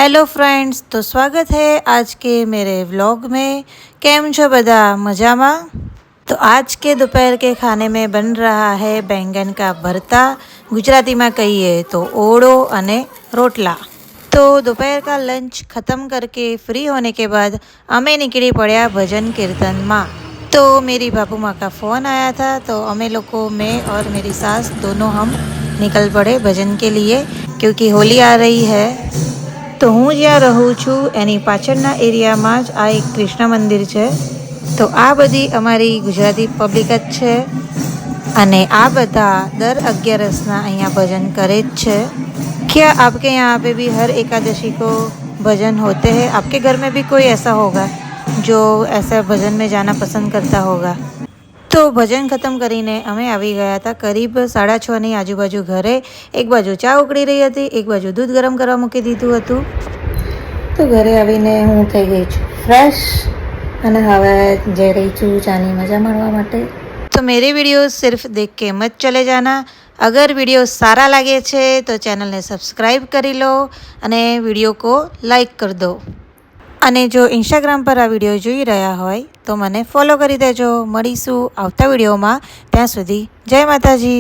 Hello friends, तो स्वागत है आज के मेरे व्लॉग में। केम छो बदा मजामा। तो आज के दोपहर के खाने में बन रहा है बैंगन का भरता, गुजराती में कहिए तो ओड़ो अने रोटला। तो दोपहर का लंच ख़त्म करके फ्री होने के बाद हमें निकली पड़ा भजन कीर्तन में। तो मेरी बाबू माँ का फ़ोन आया था, तो हमें लोगों, मैं और मेरी सास दोनों हम निकल पड़े भजन के लिए, क्योंकि होली आ रही है। तो हूँ ज्यां रहूँ छूँ एनी पाछळना एरियामां ज आ एक कृष्ण मंदिर है। तो आ बधी अमारी गुजराती पब्लिक ज छे अने आ बधा दर 11 अहींया भजन करे ज छे। क्या आपके यहाँ पे भी हर एकादशी को भजन होते हैं? आपके घर में भी कोई ऐसा होगा जो ऐसा भजन में जाना पसंद करता होगा। तो भजन खत्म करीने अमे आवी गया था करीब 6:30 आजूबाजू घरे। एक बाजू चा उकड़ी रही थी, एक बाजू दूध गरम करवा मूकी दीधुं हतुं। तो घरे आवीने हूँ थई गई छुं फ्रेश अने हवे जई रही छुं चानी मजा माणवा माटे। तो मेरे वीडियो सिर्फ देख के मत चले जाना। अगर वीडियो सारा लगे छे तो चैनल ने सब्सक्राइब करी लो अने वीडियो को लाइक कर दो। અને જો ઇન્સ્ટાગ્રામ પર આ વિડીયો જોઈ રહ્યા હોય તો મને ફોલો કરી દેજો। મળીશું આવતા વિડીયોમાં, ત્યાં સુધી જય માતાજી।